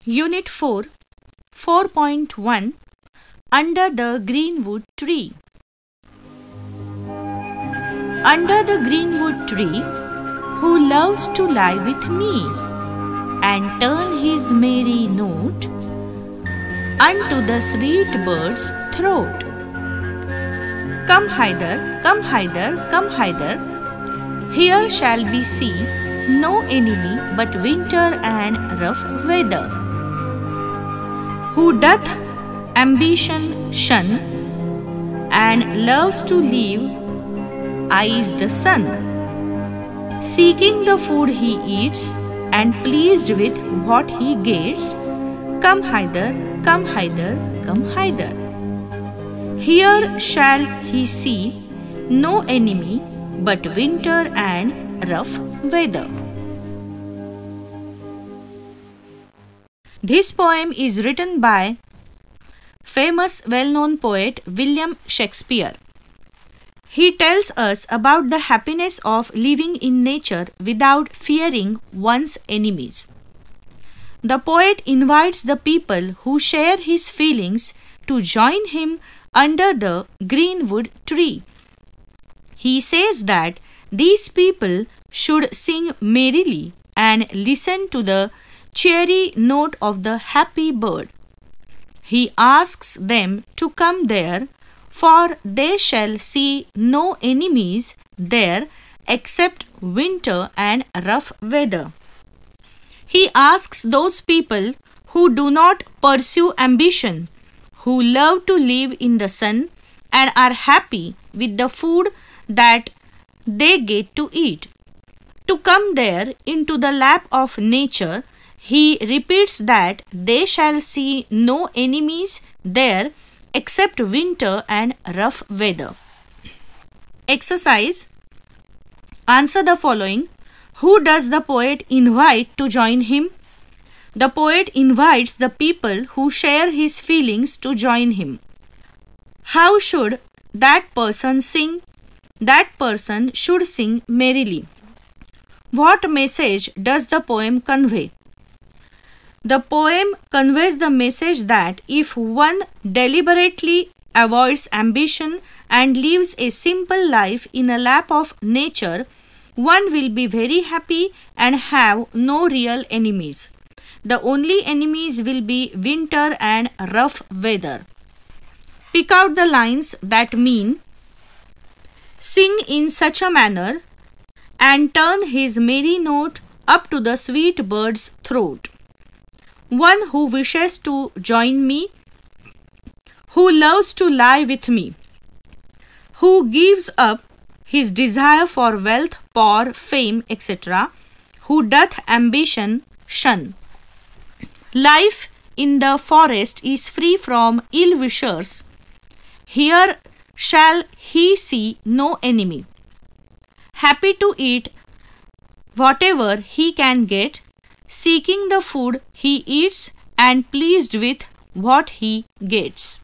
Unit 4, 4.1 Under the Greenwood Tree. Under the greenwood tree, who loves to lie with me, and turn his merry note unto the sweet bird's throat. Come hither, come hither, come hither. Here shall be seen no enemy but winter and rough weather. Who doth ambition shun, and loves to live eyes the sun, seeking the food he eats, and pleased with what he gets. Come hither, come hither, come hither. Here shall he see no enemy but winter and rough weather. This poem is written by famous well-known poet William Shakespeare. He tells us about the happiness of living in nature without fearing one's enemies. The poet invites the people who share his feelings to join him under the greenwood tree. He says that these people should sing merrily and listen to the cheery note of the happy bird. He asks them to come there, for they shall see no enemies there except winter and rough weather. He asks those people who do not pursue ambition, who love to live in the sun and are happy with the food that they get to eat, to come there into the lap of nature. He repeats that they shall see no enemies there except winter and rough weather. Exercise. Answer the following. Who does the poet invite to join him? The poet invites the people who share his feelings to join him. How should that person sing? That person should sing merrily. What message does the poem convey? The poem conveys the message that if one deliberately avoids ambition and lives a simple life in a lap of nature, one will be very happy and have no real enemies. The only enemies will be winter and rough weather. Pick out the lines that mean sing in such a manner and turn his merry note up to the sweet bird's throat. One who wishes to join me, who loves to lie with me, who gives up his desire for wealth, power, fame, etc., who doth ambition shun. Life in the forest is free from ill wishers. Here shall he see no enemy. Happy to eat whatever he can get, seeking the food he eats and pleased with what he gets.